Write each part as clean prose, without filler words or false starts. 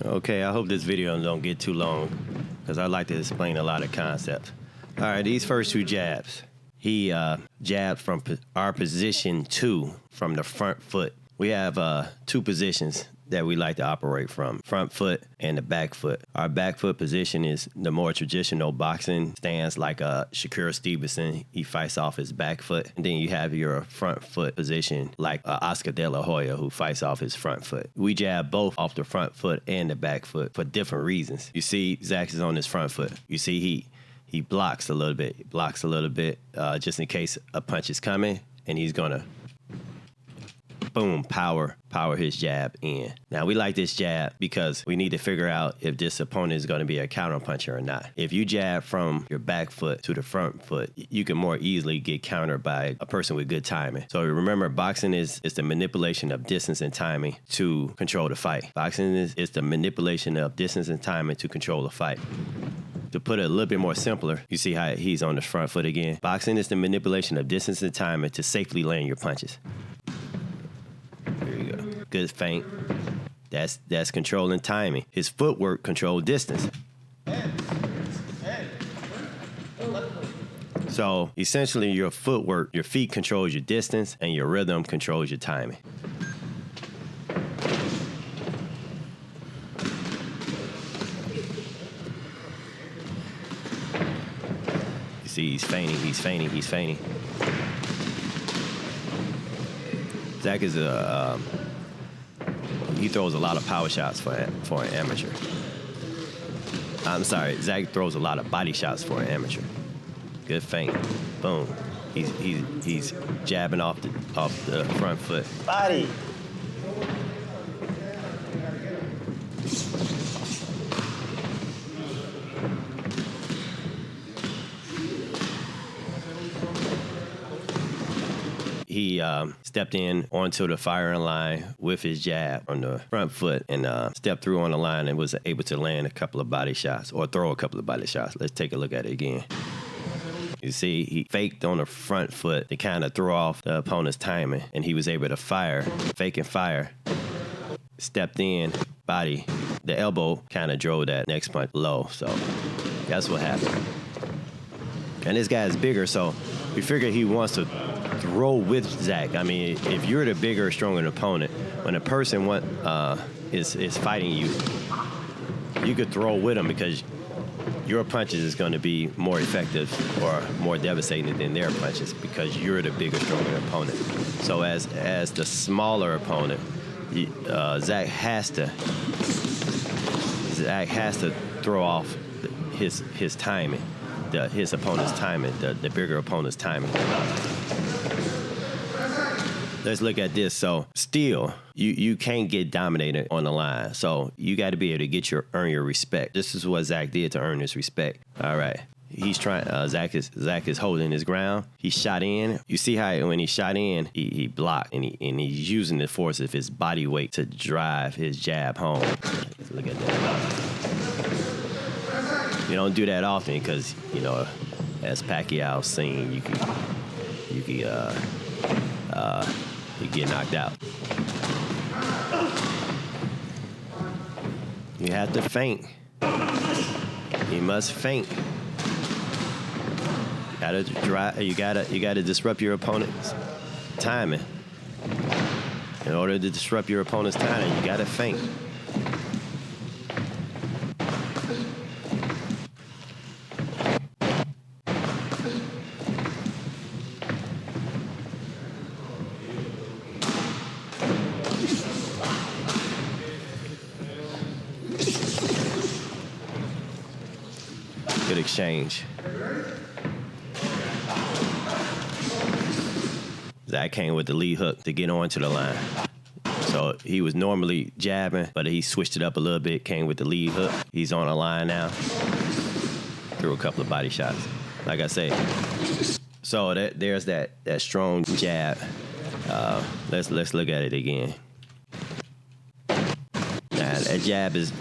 Okay, I hope this video don't get too long because I like to explain a lot of concepts. All right, these first two jabs. He jabbed from our position 2 from the front foot. We have two positions that we like to operate from, front foot and the back foot. Our back foot position is the more traditional boxing stance, like Shakur Stevenson. He fights off his back foot. And then you have your front foot position, like Oscar De La Hoya, who fights off his front foot. We jab both off the front foot and the back foot for different reasons. You see, Zach is on his front foot. You see, he blocks a little bit. He blocks a little bit just in case a punch is coming, and he's gonna boom, power his jab in. Now, we like this jab because we need to figure out if this opponent is going to be a counter puncher or not. If you jab from your back foot to the front foot, you can more easily get countered by a person with good timing. So remember, boxing is the manipulation of distance and timing to control the fight. Boxing is the manipulation of distance and timing to control the fight. To put it a little bit more simpler, you see how he's on the front foot again. Boxing is the manipulation of distance and timing to safely land your punches. There you go. Good feint. That's controlling timing. His footwork controls distance. So essentially, your footwork, your feet controls your distance, and your rhythm controls your timing. You see, he's feigning. Zach is he throws a lot of power shots for an amateur. I'm sorry, Zach throws a lot of body shots for an amateur. Good feint, boom. He's jabbing off the front foot. Body. He stepped in onto the firing line with his jab on the front foot and stepped through on the line and was able to land a couple of body shots or throw a couple of body shots. Let's take a look at it again. You see, he faked on the front foot to kind of throw off the opponent's timing, and he was able to fake and fire. Stepped in, body. The elbow kind of drove that next punch low, so that's what happened. And this guy is bigger, so we figure he wants to throw with Zach. I mean, if you're the bigger, stronger opponent, when a person is fighting you, you could throw with him because your punches is going to be more effective or more devastating than their punches because you're the bigger, stronger opponent. So as the smaller opponent, Zach has to throw off his timing, his opponent's timing, the bigger opponent's timing. Let's look at this. So still, you can't get dominated on the line. So you got to be able to earn your respect. This is what Zach did to earn his respect. All right. He's trying. Zach is holding his ground. He shot in. You see how when he shot in, he blocked and he's using the force of his body weight to drive his jab home. Let's look at that. You don't do that often because as Pacquiao's seen, you get knocked out. You have to feint. You must feint. You gotta disrupt your opponent's timing. In order to disrupt your opponent's timing, you gotta feint. Good exchange. Zach came with the lead hook to get onto the line. So he was normally jabbing, but he switched it up a little bit, came with the lead hook. He's on the line now. Threw a couple of body shots. Like I say. So there's that strong jab. Let's look at it again. Now that jab is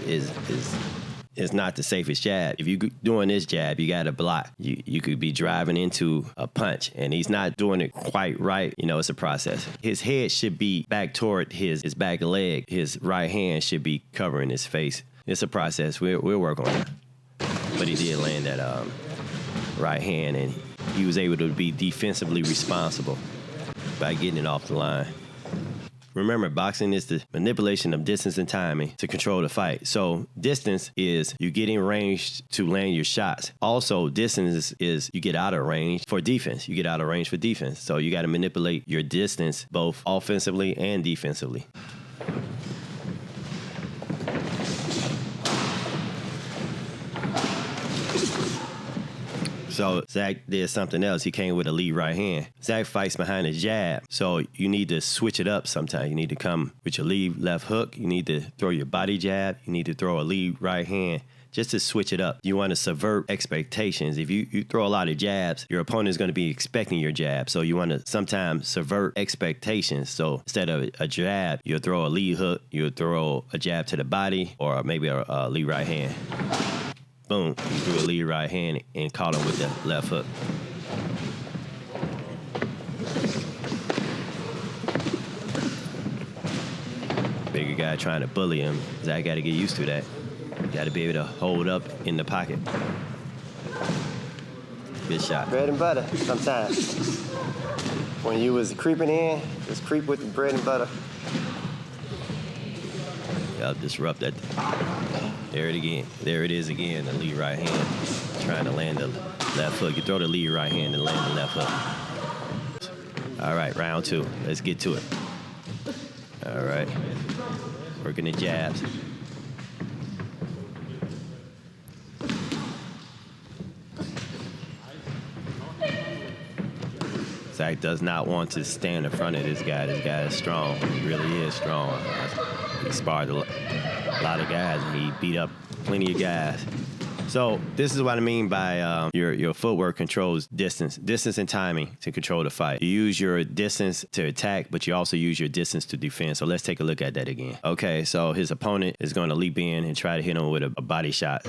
not the safest jab. If you're doing this jab, you got to block. You could be driving into a punch, and he's not doing it quite right. It's a process. His head should be back toward his back leg. His right hand should be covering his face. It's a process. We'll work on it. But he did land that right hand, and he was able to be defensively responsible by getting it off the line. Remember, boxing is the manipulation of distance and timing to control the fight. So distance is you get in range to land your shots. Also, distance is you get out of range for defense. You get out of range for defense. So you got to manipulate your distance both offensively and defensively. So Zach did something else. He came with a lead right hand. Zach fights behind a jab. So you need to switch it up sometimes. You need to come with your lead left hook. You need to throw your body jab. You need to throw a lead right hand just to switch it up. You want to subvert expectations. If you throw a lot of jabs, your opponent is going to be expecting your jab. So you want to sometimes subvert expectations. So instead of a jab, you'll throw a lead hook. You'll throw a jab to the body or maybe a lead right hand. Boom, he threw a lead right hand and caught him with the left hook. Bigger guy trying to bully him. Zach got to get used to that. Got to be able to hold up in the pocket. Good shot. Bread and butter sometimes. When you was creeping in, just creep with the bread and butter. Y'all disrupt that. There it is again, the lead right hand. Trying to land the left hook. You throw the lead right hand and land the left hook. All right, round 2. Let's get to it. All right. Working the jabs. Zach does not want to stand in front of this guy. This guy is strong. He really is strong. He sparred a lot of guys, and he beat up plenty of guys. So this is what I mean by your footwork controls distance and timing to control the fight. You use your distance to attack, but you also use your distance to defend. So let's take a look at that again. Okay, so his opponent is going to leap in and try to hit him with a body shot.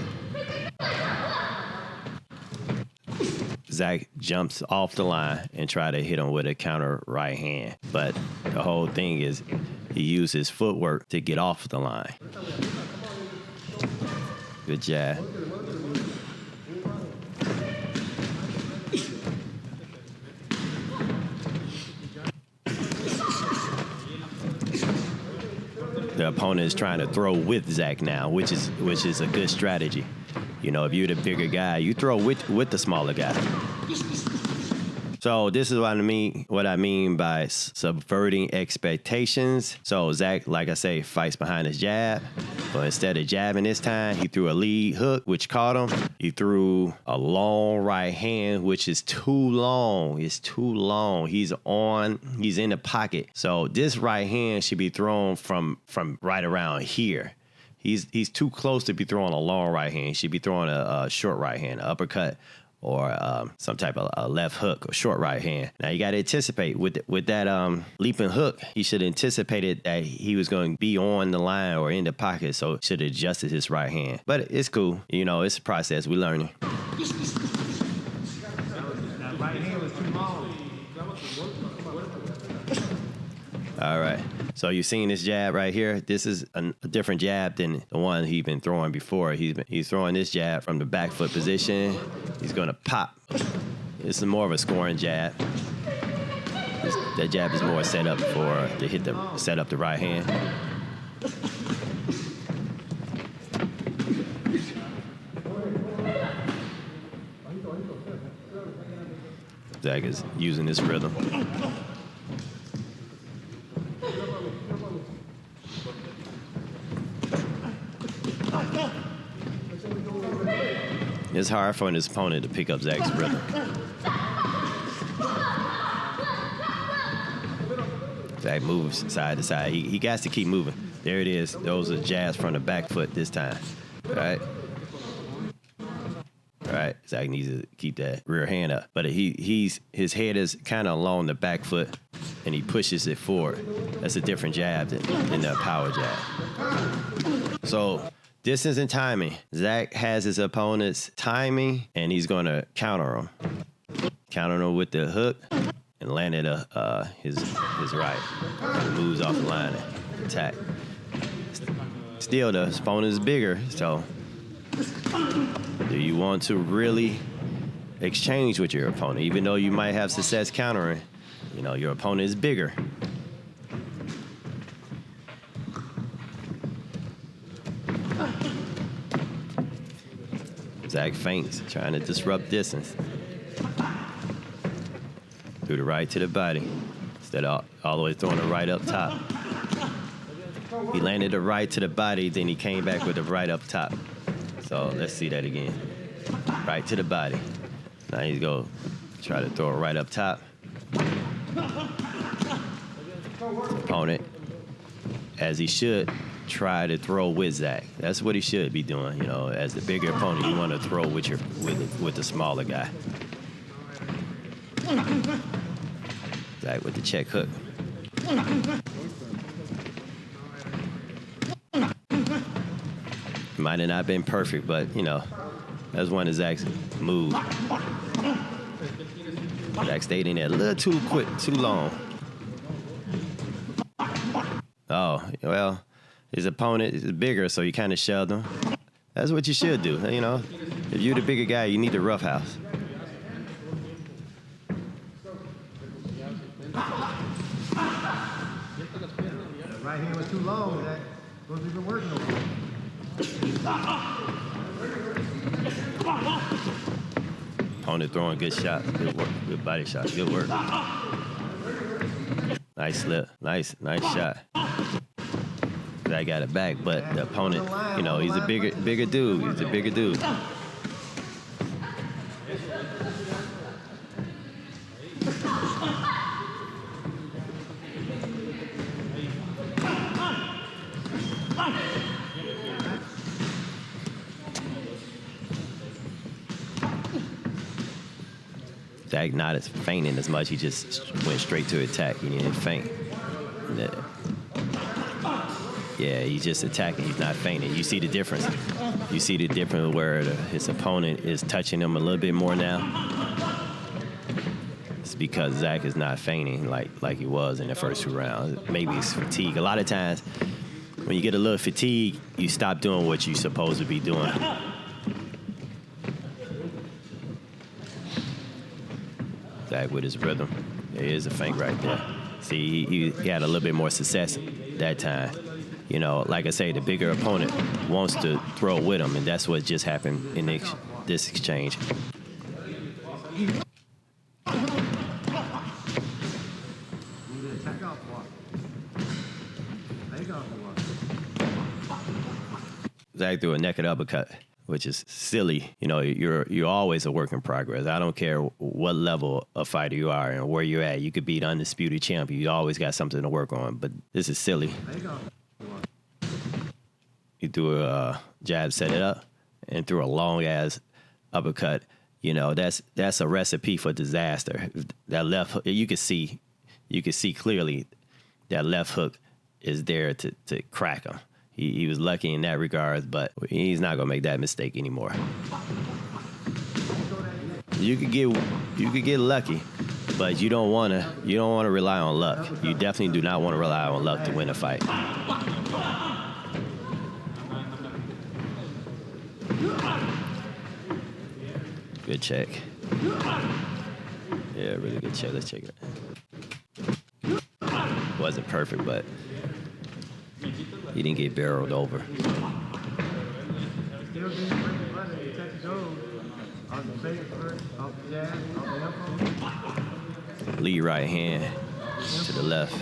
Zach jumps off the line and try to hit him with a counter right hand. But the whole thing is he used his footwork to get off the line. Good jab. The opponent is trying to throw with Zach now, which is a good strategy. You know, if you're the bigger guy, you throw with the smaller guy. So this is what I mean by subverting expectations. So Zach, like I say, fights behind his jab. But instead of jabbing this time, he threw a lead hook, which caught him. He threw a long right hand, which is too long. It's too long. He's in the pocket. So this right hand should be thrown from right around here. He's too close to be throwing a long right hand. He should be throwing a short right hand, an uppercut, or some type of a left hook or short right hand. Now you got to anticipate with that leaping hook. He should have anticipated that he was going to be on the line or in the pocket, so should have adjusted his right hand. But it's cool. You know, it's a process. We're learning. That right hand was too long. All right. So you've seen this jab right here. This is a different jab than the one he's been throwing before. He's throwing this jab from the back foot position. He's going to pop. This is more of a scoring jab. That jab is more set up to set up the right hand. Zach is using this rhythm. It's hard for his opponent to pick up Zach's rhythm. Zach moves side to side. He got to keep moving. There it is. Those are jabs from the back foot this time. All right. All right. Zach needs to keep that rear hand up. But his head is kind of along the back foot, and he pushes it forward. That's a different jab than the power jab. So distance and timing. Zach has his opponent's timing, and he's going to counter him. Counter him with the hook and landed his right. He moves off the line and attack. still the opponent is bigger. So do you want to really exchange with your opponent, even though you might have success countering? You know, your opponent is bigger. Zach feints, trying to disrupt distance. Threw the right to the body instead of all the way throwing the right up top. He landed the right to the body, then he came back with the right up top. So let's see that again. Right to the body. Now he's going to try to throw it right up top. Opponent, as he should, try to throw with Zach. That's what he should be doing. You know, as the bigger opponent, you want to throw with the smaller guy. Zach with the check hook. Might have not been perfect, but, you know, that's one of Zach's moves. Zach stayed in there a little too quick, too long. Oh, well, his opponent is bigger, so you kind of shoved him. That's what you should do, you know. If you're the bigger guy, you need the roughhouse. Right here was too long. That wasn't even working no more. Opponent throwing good shots, good work, good body shots, good work. Nice slip, nice shot. I got it back, but the opponent, you know, he's a bigger dude. He's a bigger dude. Zach not as feinting as much. He just went straight to attack. He didn't feint. Yeah, he's just attacking. He's not feinting. You see the difference. You see the difference where his opponent is touching him a little bit more now. It's because Zach is not feinting like he was in the first 2 rounds. Maybe it's fatigue. A lot of times, when you get a little fatigue, you stop doing what you're supposed to be doing. Zach with his rhythm. There is a feint right there. See, he had a little bit more success that time. You know, like I say, the bigger opponent wants to throw with him, and that's what just happened in this exchange. Zach threw a naked uppercut, which is silly. You know, you're always a work in progress. I don't care what level of fighter you are and where you're at. You could be the undisputed champion. You always got something to work on, but this is silly. He threw a jab, set it up, and threw a long-ass uppercut. You know, that's a recipe for disaster. That left hook, you could see clearly that left hook is there to crack him. He was lucky in that regard, but he's not gonna make that mistake anymore. You could get lucky, but you don't wanna rely on luck. You definitely do not want to rely on luck to win a fight. Good check. Yeah, really good check. Let's check it. Wasn't perfect, but he didn't get barreled over. Lead right hand to the left.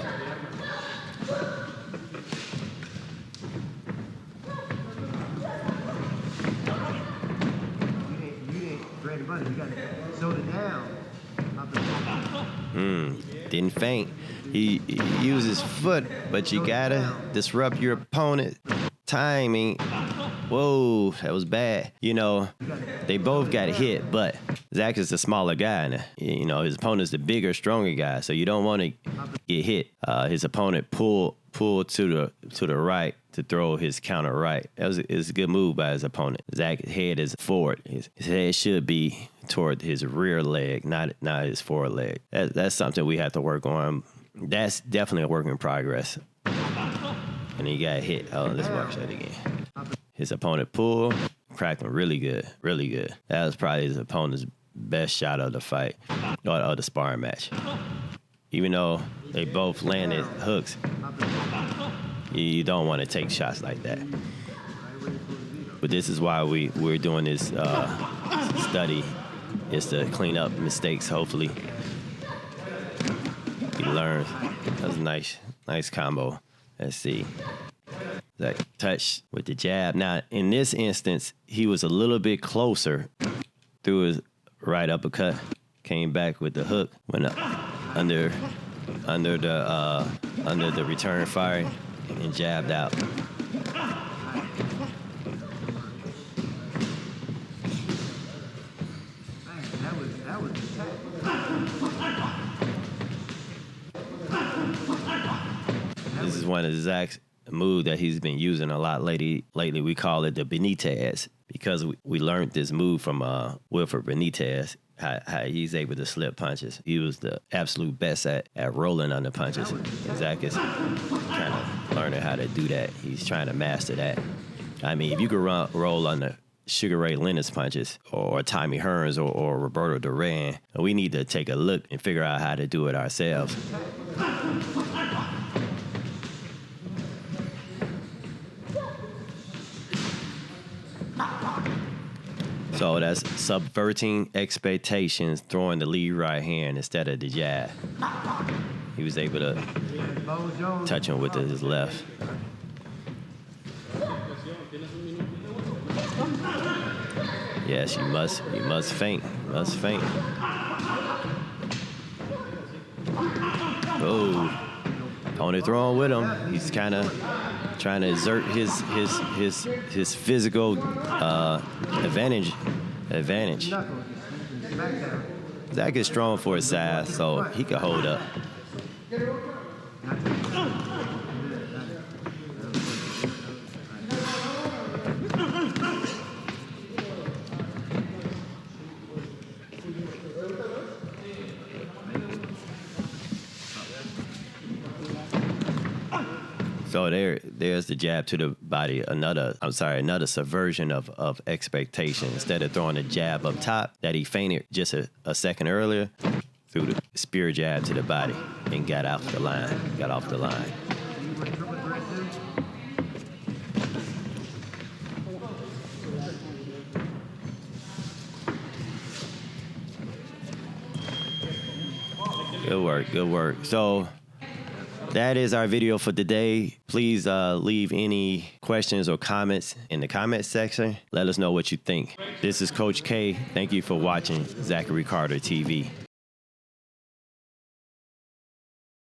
Didn't feint. He used his foot, but you gotta disrupt your opponent. Timing. Whoa, that was bad. You know, they both got hit, but Zach is the smaller guy. And, you know, his opponent's the bigger, stronger guy, so you don't want to get hit. His opponent pulled to the right to throw his counter right. It's a good move by his opponent. Zach's head is forward. His head should be toward his rear leg, not his forward leg. That's something we have to work on. That's definitely a work in progress. And and he got hit. Oh, let's watch that again. His opponent pulled, cracked him really good, really good. That was probably his opponent's best shot of the fight, or of the sparring match. Even though they both landed hooks, you don't want to take shots like that. But this is why we're doing this study, is to clean up mistakes, hopefully. He learns. That's a nice combo. Let's see. That touch with the jab. Now, in this instance, he was a little bit closer, threw his right uppercut, came back with the hook, went up under the return fire, and jabbed out. This is one of Zach's moves that he's been using a lot lately. We call it the Benitez, because we learned this move from Wilfred Benitez, how he's able to slip punches. He was the absolute best at rolling under punches. And Zach is kind of learning how to do that. He's trying to master that. I mean, if you could roll under Sugar Ray Leonard's punches, or Tommy Hearns, or Roberto Duran, we need to take a look and figure out how to do it ourselves. So that's subverting expectations, throwing the lead right hand instead of the jab. He was able to touch him with his left. Yes, you must feint. You must feint. Oh, only throwing with him. He's kind of trying to exert his physical advantage. Zach is strong for his size, so he can hold up. So there's the jab to the body. Another subversion of expectation. Instead of throwing a jab up top that he feinted just a second earlier, threw the spear jab to the body and got off the line. Good work. So that is our video for today. Please leave any questions or comments in the comment section. Let us know what you think. This is Coach K. Thank you for watching Zachary Carter TV.